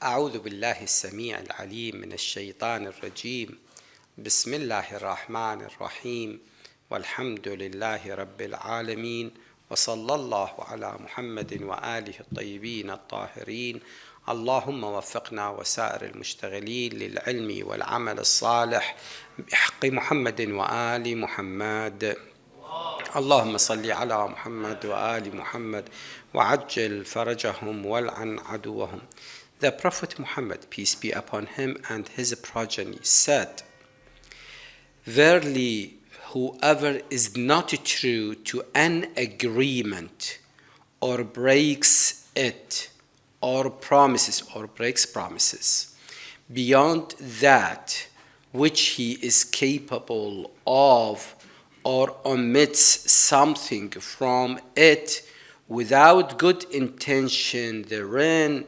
أعوذ بالله السميع العليم من الشيطان الرجيم. بسم الله الرحمن الرحيم، والحمد لله رب العالمين، وصلى الله على محمد وآله الطيبين الطاهرين. اللهم وفقنا وسائر المشتغلين للعلم والعمل الصالح بحق محمد وآل محمد. اللهم صل على محمد وآل محمد وعجل فرجهم والعن عدوهم. The Prophet Muhammad, peace be upon him and his progeny, said, "Verily, whoever is not true to an agreement or breaks it or breaks promises beyond that which he is capable of, or omits something from it without good intention therein,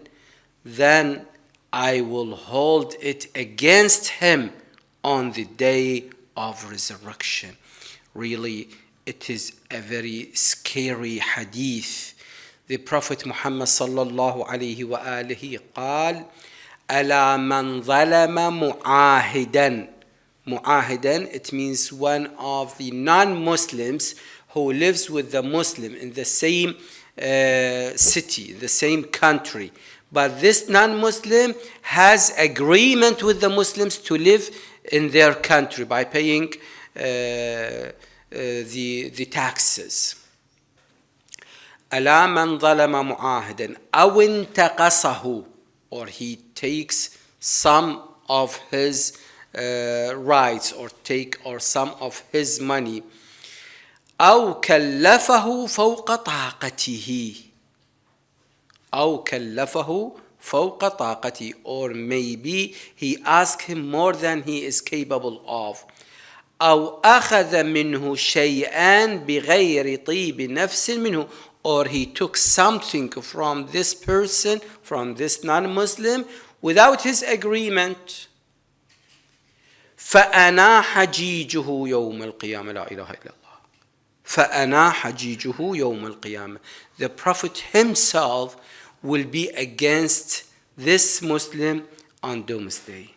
then I will hold it against him on the day of resurrection." Really, it is a very scary hadith. The Prophet Muhammad sallallahu alayhi wa alihi قال: ألا من ظلم معاهدا. Mu'ahidan, it means one of the non-Muslims who lives with the Muslim in the same city, the same country. But this non-Muslim has agreement with the Muslims to live in their country by paying the taxes. ألا من ظلم معاهدا أو انتقصه, or he takes some of his rights or some of his money. أو كلفه فوق طاقته. أو كلفه فوق طاقته, or maybe he asked him more than he is capable of. أو أخذ منه شيئا بغير طيب نفس منه, or he took something from this person, from this non-Muslim, without his agreement. فأنا حجيجه يوم القيامة. لا إله إلا الله. فأنا حجيجه يوم القيامة. The Prophet himself will be against this Muslim on Doomsday.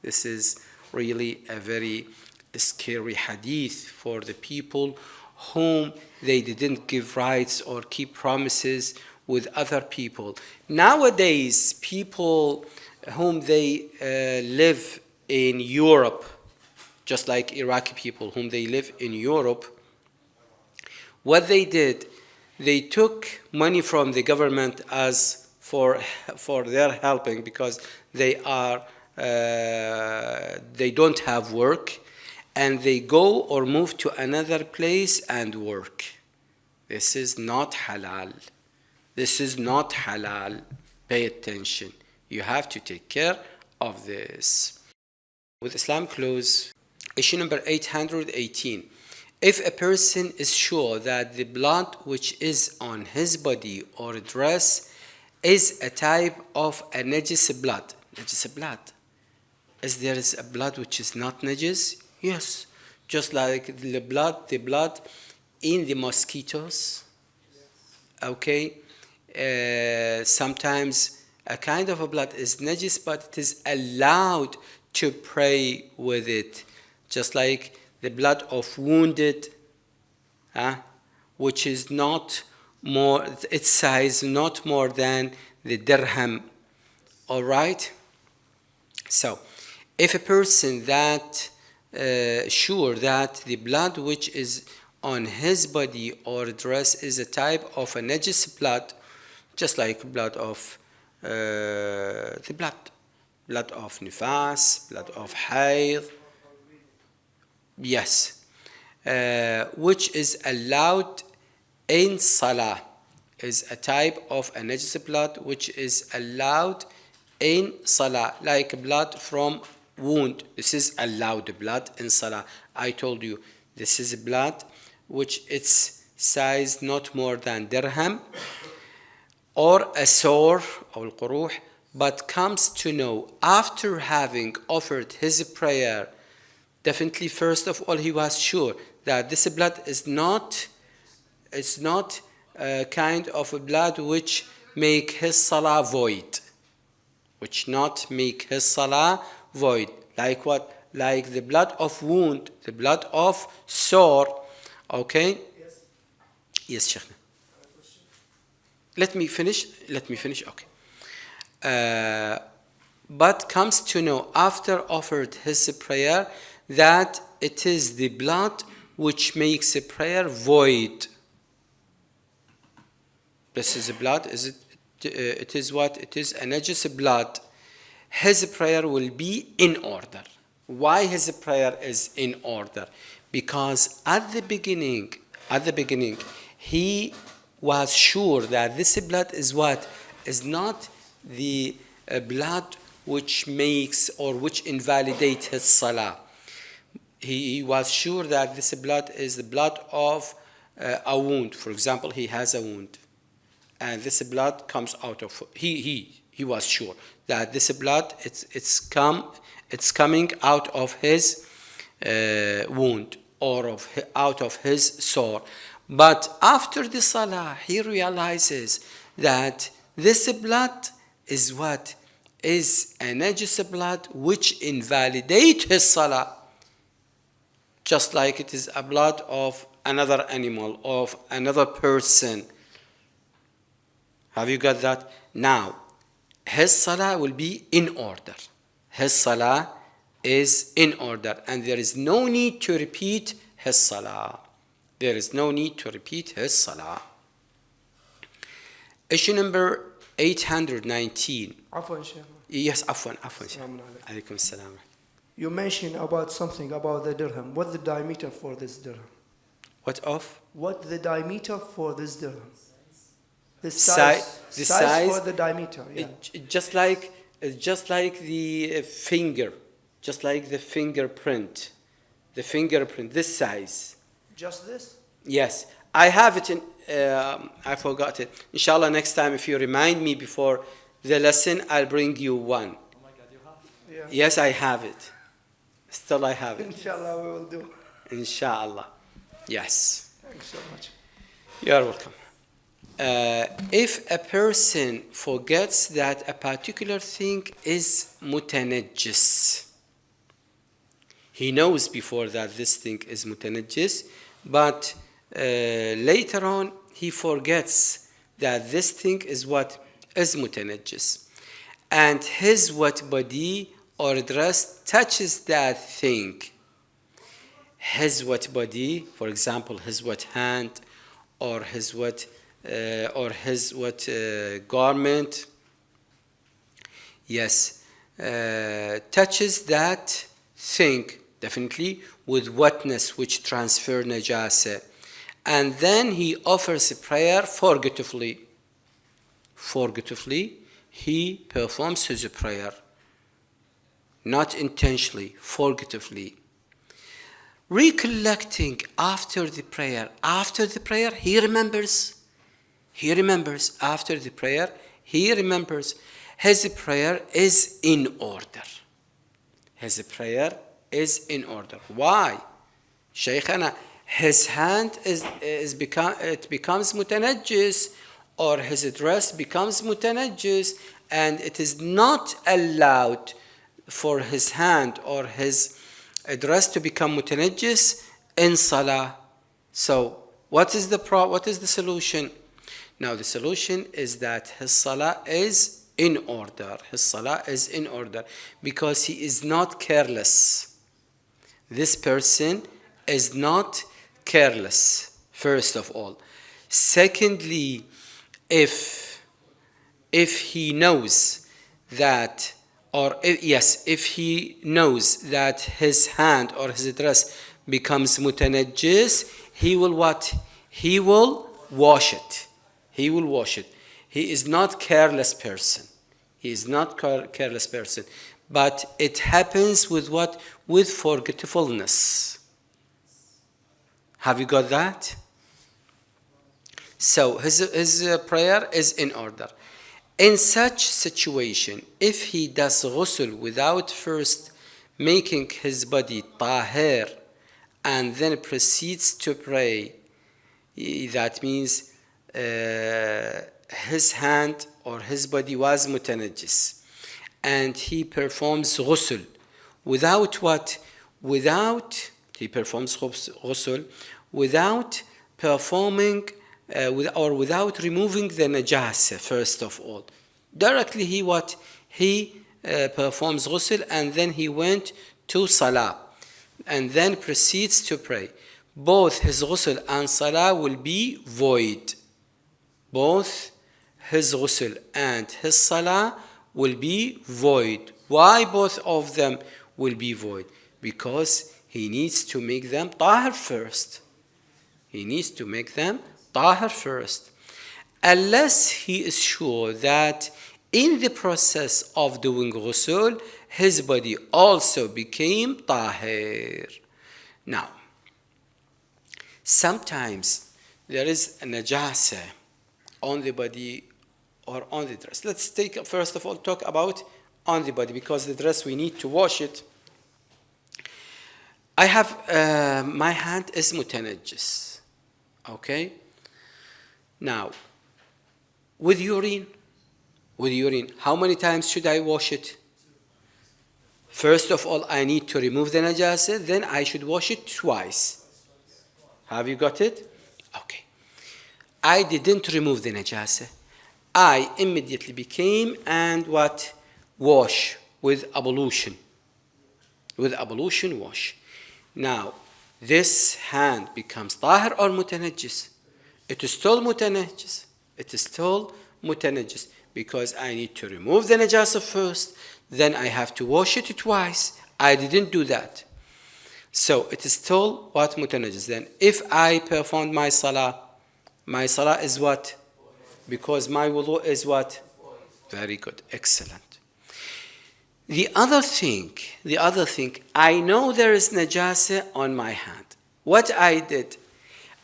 This is really a very scary hadith for the people whom they didn't give rights or keep promises with other people. Nowadays, people whom they live in Europe, just like Iraqi people whom they live in Europe, what they did, they took money from the government as for their helping, because they don't have work, and they go or move to another place and work. This is not halal. This is not halal. Pay attention. You have to take care of this. With Islamic laws, issue number 818. If a person is sure that the blood which is on his body or dress is a type of a najis blood. Najis blood. Is there a blood which is not najis? Yes. Just like the blood in the mosquitoes. Okay. Sometimes a kind of a blood is najis, but it is allowed to pray with it. Just like the blood of wounded, which is not more, its size not more than the dirham. All right. So, if a person that sure that the blood which is on his body or dress is a type of a najis blood, just like blood of the blood of nifas, blood of hayd, yes, which is allowed in salah, is a type of a najis blood which is allowed in salah, like blood from wound. This is allowed blood in salah. I told you this is blood which its size not more than dirham, or a sore or al-quruh, but comes to know after having offered his prayer, definitely first of all he was sure that this blood is not a kind of a blood which make his salah void, which not make his salah void. Like what? Like the blood of wound, the blood of sore. Okay? Yes, Sheikh. Let me finish. Okay. But comes to know after offered his prayer that it is the blood which makes a prayer void. This is blood. It is what? It is a najis blood. His prayer will be in order. Why his prayer is in order? Because at the beginning, he was sure that this blood is what? Is not the blood which makes or which invalidates his salah. He was sure that this blood is the blood of a wound. For example, he has a wound, and this blood comes out of he was sure that this blood it's coming out of his wound or out of his sore. But after the salah, he realizes that this blood is what? Is a najis blood which invalidates his salah. Just like it is a blood of another animal, of another person. Have you got that? Now, his salah will be in order. His salah is in order, and there is no need to repeat his salah. There is no need to repeat his salah. Issue number 819. Afwan, Sheikh. Yes, afwan, Sheikh. Alaykum salam. You mentioned about something about the dirham. What's the diameter for this dirham? What of? What the diameter for this dirham? The size for the diameter. Yeah. Just like the finger, just like the fingerprint. The fingerprint, this size. Just this? Yes. I have it in, I forgot it. Inshallah, next time if you remind me before the lesson, I'll bring you one. Oh my God, you have it? Yeah. Yes, I have it. Still I have it. Inshallah, we will do. Inshallah. Yes. Thanks so much. You are welcome. If a person forgets that a particular thing is mutanajjis, he knows before that this thing is mutanajjis, but later on he forgets that this thing is what is mutanajjis, and his what body or dress touches that thing. His what body, for example, his what hand or his what garment, yes, touches that thing definitely with wetness which transfer najasa, and then he offers a prayer forgetfully. He performs his prayer, not intentionally, forgetfully. Recollecting after the prayer, he remembers after the prayer, he remembers his prayer is in order. His prayer is in order. Why? Shaykhana, his hand becomes mutanajjis, or his dress becomes mutanajjis, and it is not allowed for his hand or his dress to become mutanajjis in salah. So what is the solution? Now the solution is that his salah is in order. His salah is in order because he is not careless. This person is not careless, first of all. Secondly, if he knows that, if he knows that his hand or his dress becomes mutanajjis, he will what? He will wash it. He will wash it. He is not careless person. But it happens with what? With forgetfulness. Have you got that? So his prayer is in order. In such situation, if he does ghusl without first making his body tahir and then proceeds to pray, that means his hand or his body was mutanajjis, and he performs ghusl. Without what? Without, he performs ghusl without performing or without removing the najasa first of all. Directly he what? He performs ghusl and then he went to salah and then proceeds to pray. Both his ghusl and salah will be void. Both his ghusl and his salah will be void. Why both of them will be void? Because he needs to make them tahir first. He needs to make them tahir first. Unless he is sure that in the process of doing ghusl, his body also became tahir. Now, sometimes there is a najasa on the body or on the dress. Let's take, first of all, talk about on the body, because the dress we need to wash it. I have, my hand is mutanajjis, okay? Now, with urine, how many times should I wash it? First of all, I need to remove the najasa, then I should wash it twice. Have you got it? Okay. I didn't remove the najasa. I immediately became and what? Wash with ablution. With ablution, wash. Now, this hand becomes tahir or mutanajjis? It is still mutanajjis. It is still mutanajjis because I need to remove the najasa first, then I have to wash it twice. I didn't do that. So it is still what? Mutanajjis. Then if I performed my salah is what? Because my wudu is what? Very good, excellent. The other thing, I know there is najasa on my hand. What I did,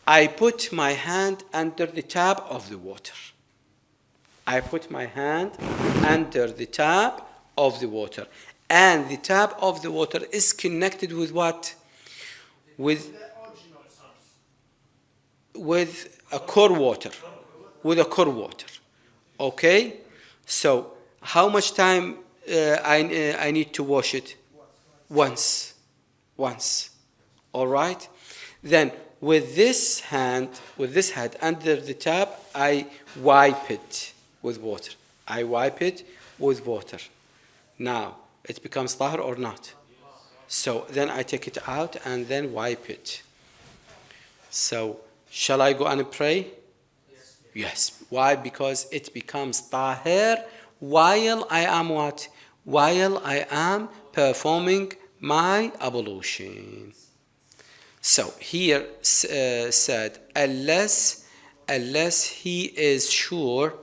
I put my hand under the tap of the water. I put my hand under the tap of the water. And the tap of the water is connected with what? With a core water. With a core water. Okay? So, how much time I need to wash it? Once. All right? Then, with this hand under the tap, I wipe it with water. Now, it becomes tahir or not? So, then I take it out and then wipe it. So, shall I go and pray? Yes. Why? Because it becomes tahir while I am what? While I am performing my ablution. So here said, unless he is sure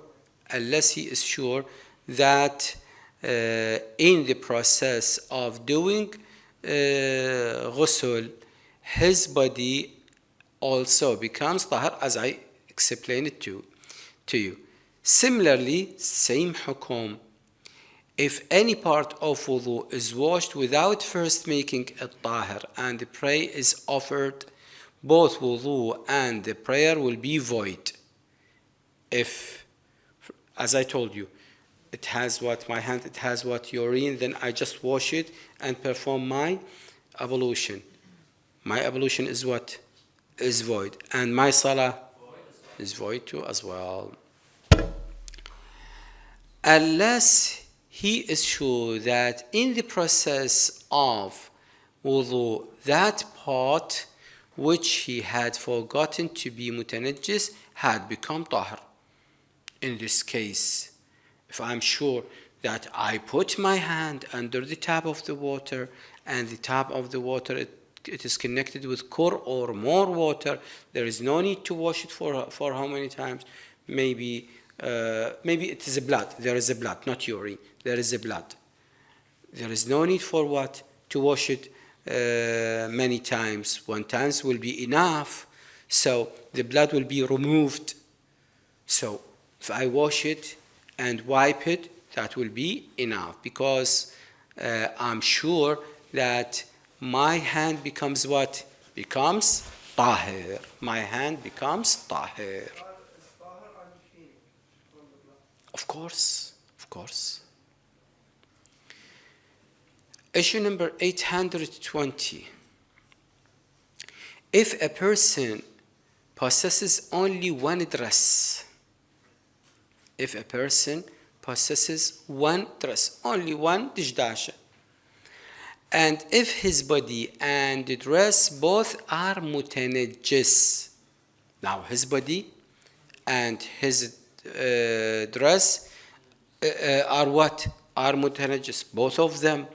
that in the process of doing ghusl, his body also becomes tahir, as I explained it to you. Similarly, same hukum. If any part of wudu is washed without first making it tahir and the prayer is offered, both wudu and the prayer will be void. If, as I told you, it has what? My hand, it has what? Urine, then I just wash it and perform my ablution. My ablution is what? Is void. And my salah is void too as well. Unless he is sure that in the process of wudu, that part which he had forgotten to be mutanajjis had become tahir. In this case, if I'm sure that I put my hand under the tap of the water and the tap of the water it is connected with core or more water, there is no need to wash it for how many times? Maybe it is a blood. There is a blood, not urine. There is a blood. There is no need for what? To wash it many times. One time will be enough. So the blood will be removed. So if I wash it and wipe it, that will be enough, because I'm sure that my hand becomes what? Becomes tahir. My hand becomes tahir. Of course. Issue number 820. If a person possesses only one dress, if a person possesses one dress, only one دشداشة, and if his body and the dress both are متنجس, now his body and his dress are what? Are متنجس, both of them,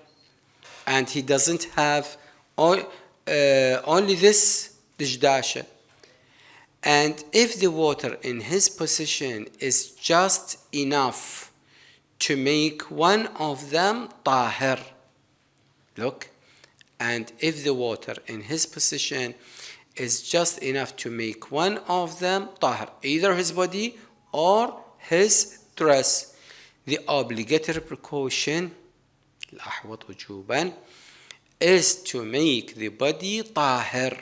and he doesn't have only this دشداشة. And if the water in his possession is just enough to make one of them طاهر, look, and if the water in his possession is just enough to make one of them طاهر, either his body or his dress, the obligatory precaution الأحوط وجوبا is to make the body طاهر.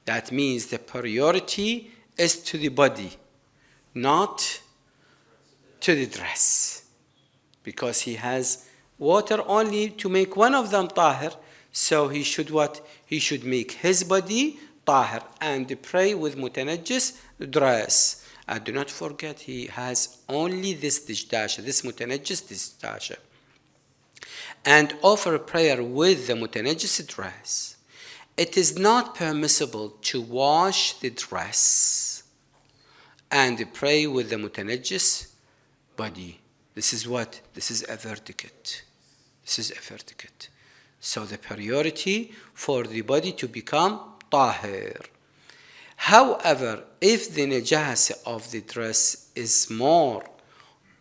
That means the priority is to the body, not to the dress. Because he has water only to make one of them طاهر, so he should what? He should make his body طاهر and pray with متنجس dress. And do not forget, he has only this دشداشة, this متنجس دشداشة. And offer a prayer with the متنجس dress. It is not permissible to wash the dress and pray with the متنجس body. This is what? This is a vertical. This is a vertical. So the priority for the body to become طاهر. However, if the najasa of the dress is more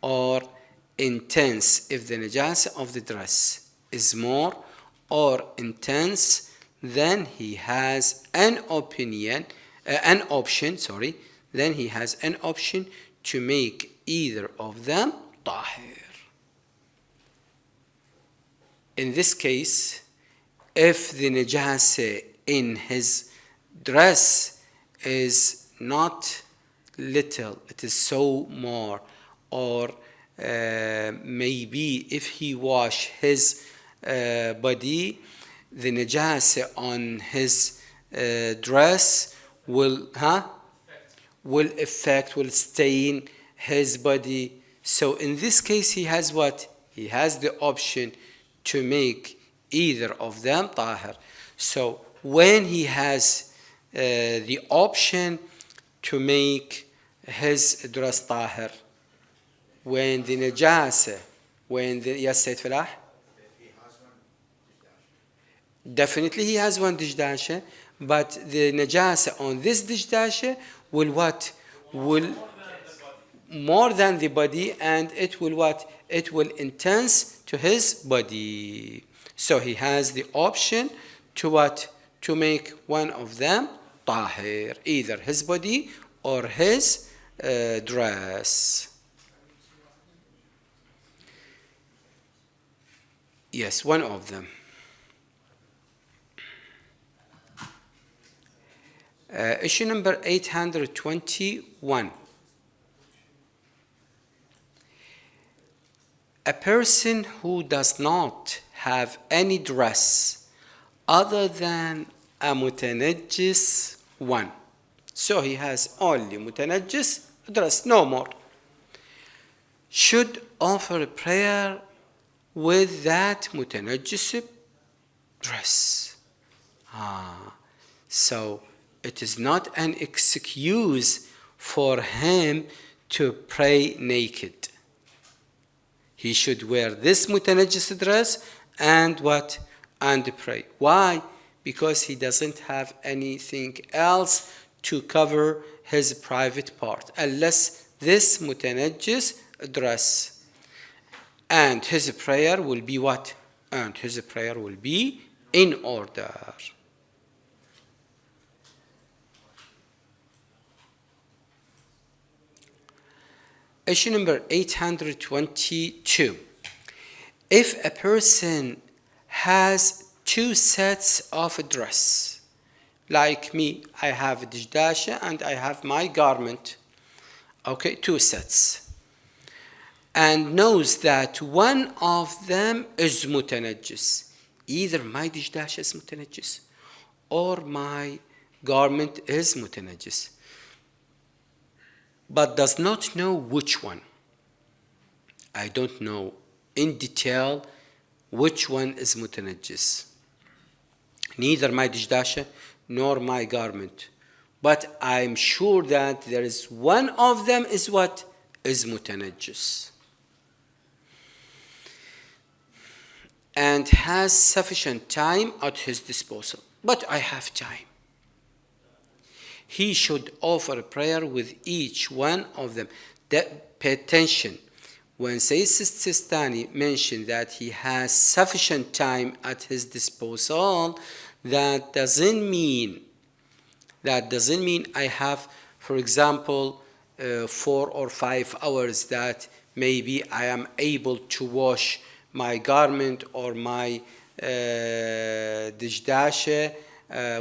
or intense, if the najasa of the dress is more or intense, then he has an option to make either of them طاهر. In this case, if the najasa in his dress is not little, it is so more, or maybe if he wash his body, the najasa on his dress will stain his body. So in this case, he has what? He has the option to make either of them طاهر. So when he has the option to make his dress طاهر, when the najasa, yes, Sayyid Falah? Definitely he has one دشداشة, but the najasa on this دشداشة will what? Will more than the body, and it will what? It will intense to his body. So he has the option to what? To make one of them طاهر, either his body or his dress. Yes, one of them. Issue number 821. A person who does not have any dress other than a متنجس one. So he has only متنجس dress, no more. Should offer a prayer with that متنجس dress. So it is not an excuse for him to pray naked. He should wear this متنجس dress and what? And pray. Why? Because he doesn't have anything else to cover his private part unless this متنجس dress. And his prayer will be what? And his prayer will be in order. Issue number 822. If a person has two sets of a dress, like me, I have a دشداشة and I have my garment, okay, two sets, and knows that one of them is mutanajjis. Either my dijdash is mutanajjis or my garment is mutanajjis, but does not know which one. I don't know in detail which one is mutanajjis. Neither my dijdash nor my garment. But I'm sure that there is one of them is what? Is mutanajjis. And has sufficient time at his disposal. But I have time. He should offer prayer with each one of them. Pay attention. When Sayyid Sistani mentioned that he has sufficient time at his disposal, that doesn't mean I have, for example, 4 or 5 hours that maybe I am able to wash my garment or my dijdash,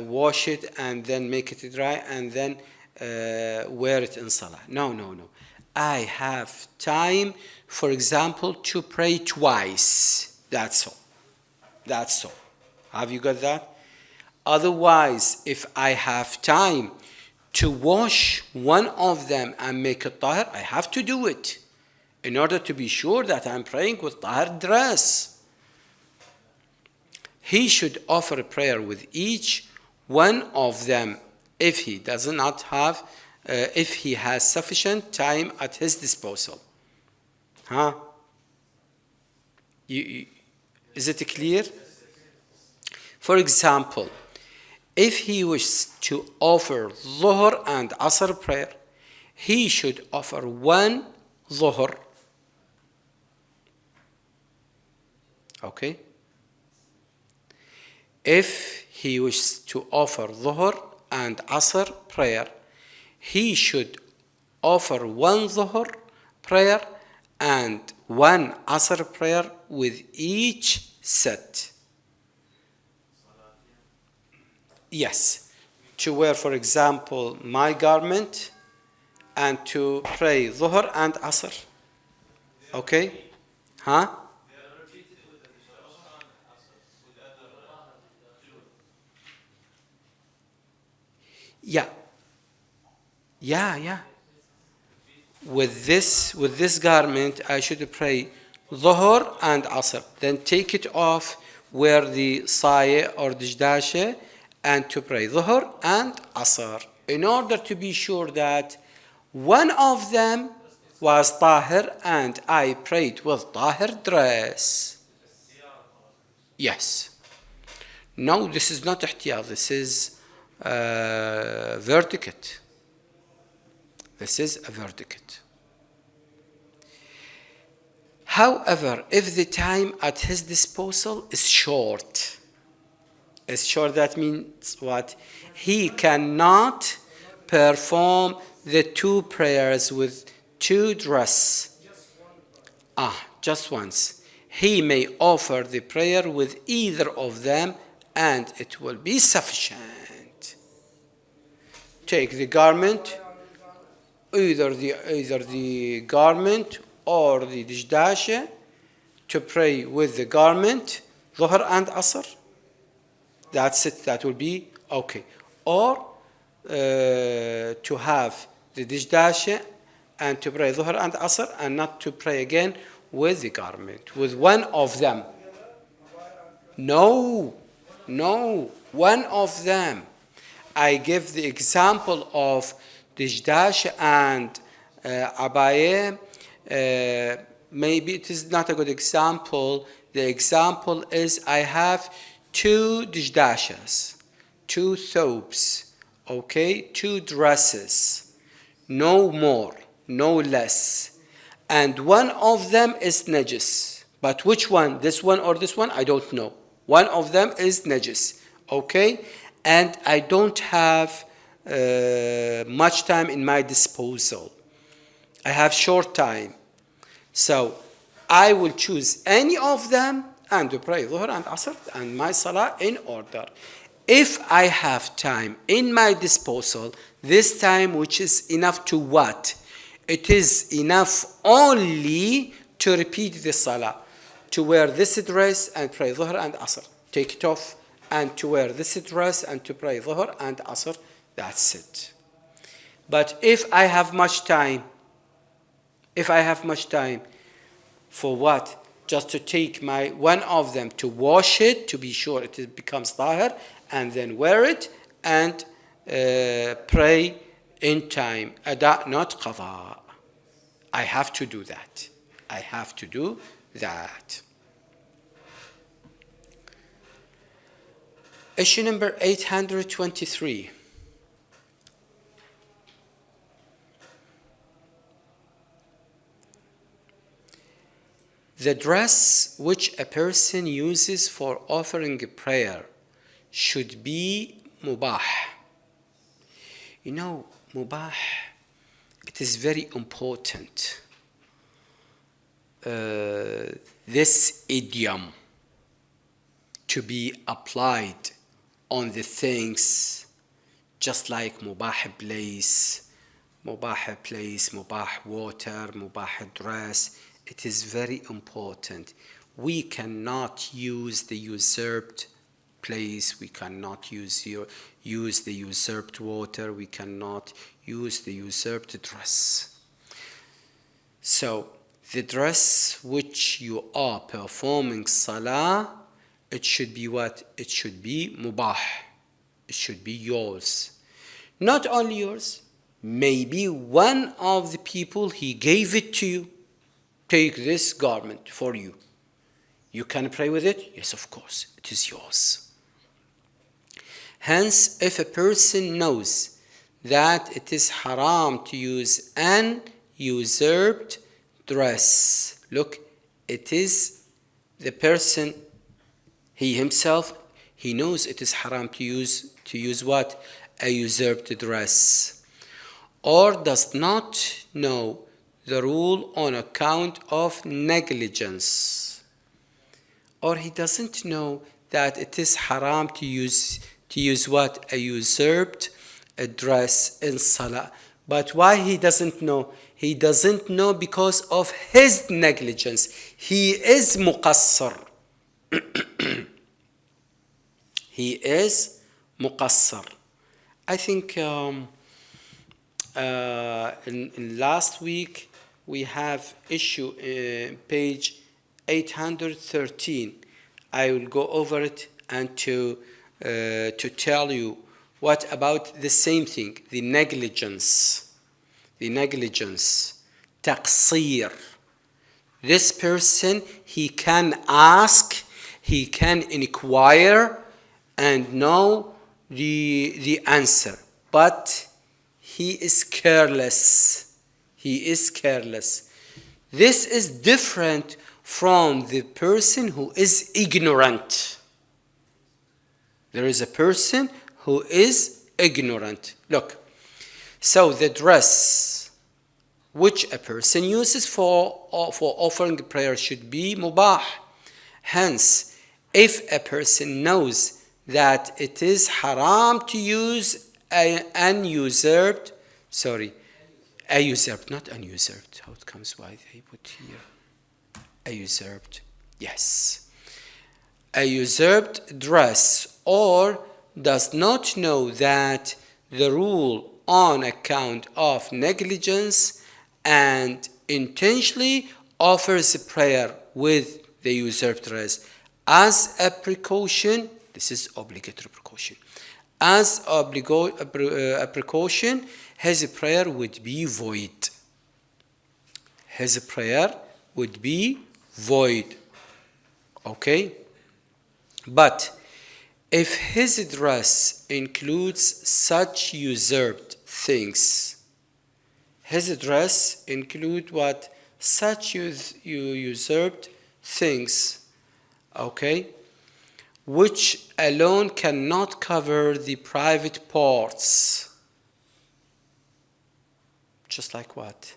wash it and then make it dry and then wear it in salah. No. I have time, for example, to pray twice. That's all. Have you got that? Otherwise, if I have time to wash one of them and make it tahir, I have to do it in order to be sure that I'm praying with tahir dress. He should offer a prayer with each one of them if he does not have, if he has sufficient time at his disposal. Is it clear? For example, if he wishes to offer Dhuhr and Asr prayer, he should offer one Dhuhr. Okay? If he wishes to offer Dhuhr and Asr prayer, he should offer one Dhuhr prayer and one Asr prayer with each set. Yes, to wear, for example, my garment and to pray Dhuhr and Asr. Okay? Yeah. With this garment, I should pray Dhuhr and Asr. Then take it off, wear the saye or dijdash, and to pray Dhuhr and Asr, in order to be sure that one of them was tahir and I prayed with tahir dress. Yes. No, this is not ihtiyat. This is vertical. This is a vertical. However, if the time at his disposal is short, that means what? He cannot perform the 2 prayers with 2 dress. Just once. He may offer the prayer with either of them and it will be sufficient. Take the garment, either the garment or the dijdash, to pray with the garment, Dhuhr and Asr. That's it, that will be okay. Or to have the dijdash and to pray Dhuhr and Asr and not to pray again with the garment, with one of them. No, one of them. I give the example of dijdash and abaya. Maybe it is not a good example. The example is I have 2 dijdashas, 2 thobes, okay, 2 dresses, no more, no less, and one of them is najis. But which one, this one or this one, I don't know. One of them is najis, okay, and I don't have much time in my disposal. I have short time, so I will choose any of them and to pray Dhuhr and Asr and my Salah in order. If I have time in my disposal, this time which is enough to what? It is enough only to repeat the salah, to wear this dress and pray Dhuhr and Asr. Take it off and to wear this dress and to pray Dhuhr and Asr. That's it. But if I have much time, for what? Just to take one of them to wash it, to be sure it becomes tahir, and then wear it and pray in time. Ada, not qada. I have to do that. Issue number 823. The dress which a person uses for offering a prayer should be mubah. You know, mubah, it is very important. This idiom to be applied on the things just like mubah place, mubah water, mubah dress. It is very important. We cannot use the usurped place. We cannot use the usurped water. We cannot use the usurped dress. So, the dress which you are performing salah, it should be what? It should be mubah. It should be yours. Not only yours. Maybe one of the people, he gave it to you. Take this garment for you. You can pray with it? Yes, of course. It is yours. Hence, if a person knows that it is haram to use an usurped dress, look, it is the person, he himself, he knows it is haram to use what? A usurped dress. Or does not know the rule on account of negligence, or he doesn't know that it is haram to use what? A usurped dress in salah. But why he doesn't know? He doesn't know because of his negligence. He is muqassar. He is muqassar. I think in last week we have issue page 813. I will go over it and to tell you what about the same thing, the negligence, taqsir. This person, he can ask, he can inquire and know the answer, but he is careless. This is different from the person who is ignorant. There is a person who is ignorant. Look, so the dress which a person uses for offering prayer should be mubah. Hence, if a person knows that it is haram to use not unusurped. How it comes? Why they put here? A usurped. Yes. A usurped dress, or does not know that the rule on account of negligence and intentionally offers a prayer with the usurped dress as a precaution. This is obligatory precaution. As a precaution, his prayer would be void. Okay? But if his dress includes such usurped things, his dress include what? Such usurped things, okay? Which alone cannot cover the private parts. Just like what?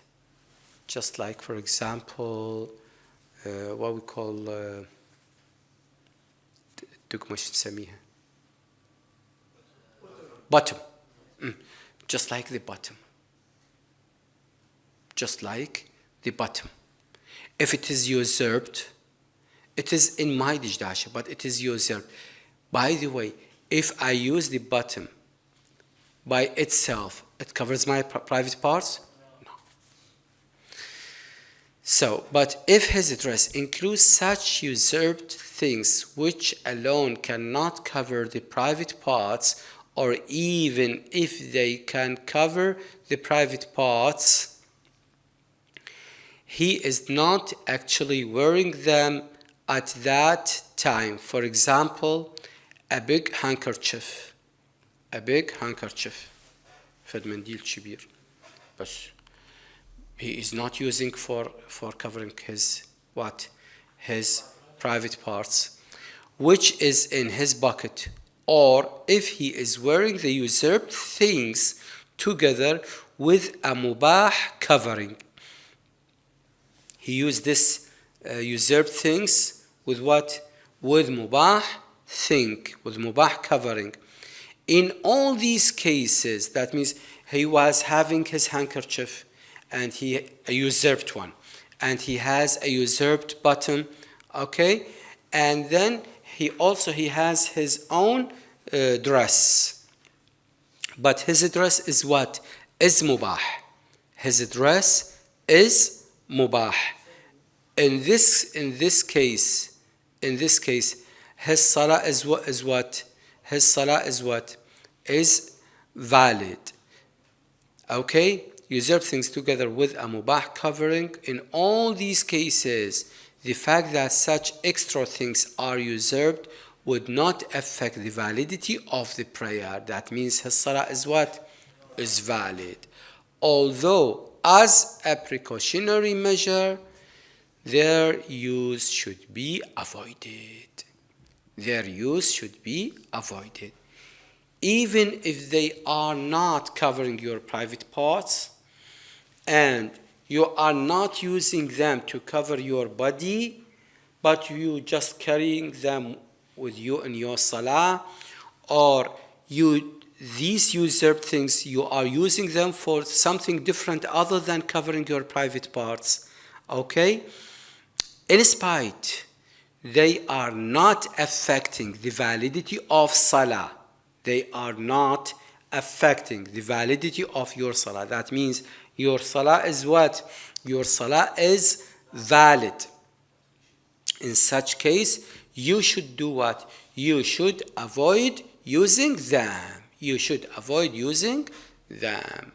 Just like, for example, what we call bottom. Just like the bottom. If it is usurped, it is in my dishdasha, but it is usurped. By the way, if I use the bottom by itself, it covers my private parts? No. So, but if his dress includes such usurped things which alone cannot cover the private parts, or even if they can cover the private parts, he is not actually wearing them at that time. For example, a big handkerchief. A big handkerchief. فد منديل كبير. بس he is not using for covering his what? His private parts, which is in his bucket. Or if he is wearing the usurped things together with a mubah covering. He used this usurped things with what? With mubah thing, with mubah covering. In all these cases, that means he was having his handkerchief and a usurped one, and he has a usurped button, okay, and then he has his own dress, but his dress is what? Is mubah. His dress is mubah. In this case, his salah is what? His salah is what? Is valid. Okay? Usurp things together with a mubah covering. In all these cases, the fact that such extra things are usurped would not affect the validity of the prayer. That means his salah is what? Is valid. Although, as a precautionary measure, their use should be avoided. Their use should be avoided. Even if they are not covering your private parts, and you are not using them to cover your body, but you just carrying them with you in your salah, or these usurped things, you are using them for something different other than covering your private parts, okay? In spite, they are not affecting the validity of salah. They are not affecting the validity of your salah. That means your salah is what? Your salah is valid. In such case, you should do what? You should avoid using them. You should avoid using them.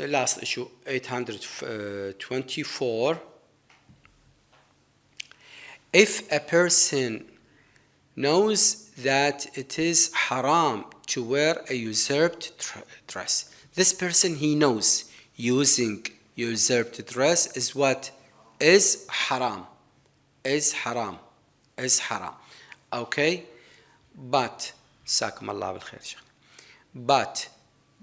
Last issue, 824. If a person knows that it is haram to wear a usurped dress, this person, he knows using usurped dress is what? Is haram. Is haram. Is haram. Okay? But, but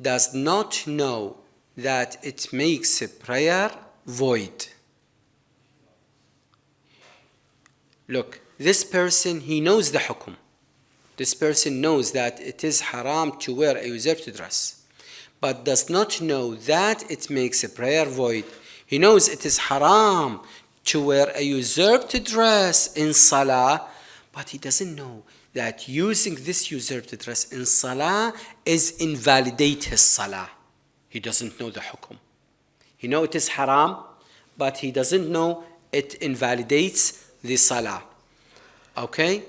does not know that it makes a prayer void. Look, this person, he knows the hukum. This person knows that it is haram to wear a usurped dress, but does not know that it makes a prayer void. He knows it is haram to wear a usurped dress in salah, but he doesn't know that using this usurped dress in salah is invalidate his salah. He doesn't know the hukum. He knows it is haram, but he doesn't know it invalidates the salah. Okay?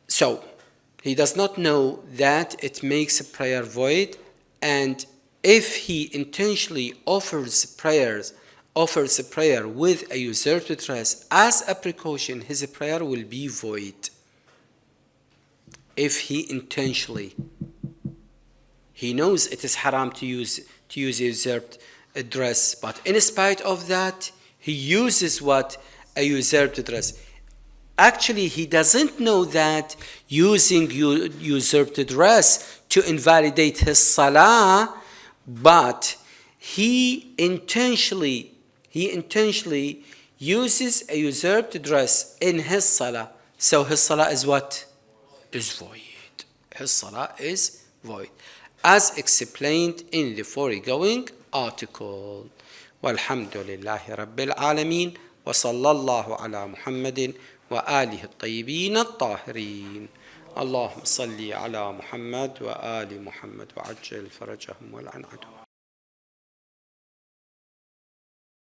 So, he does not know that it makes a prayer void, and if he intentionally offers a prayer with a usurped dress as a precaution, his prayer will be void. If he intentionally, he knows it is haram to use a usurped dress, but in spite of that, he uses what? A usurped dress. Actually, he doesn't know that using usurped dress to invalidate his salah, but he intentionally uses a usurped dress in his salah. So his salah is what? Is void. his salah is void, as explained in the foregoing article. والحمد لله رب العالمين وصلى الله على محمد وآله الطيبين الطاهرين. اللهم صل على محمد وآل محمد وعجل فرجهم والعن عدوهم.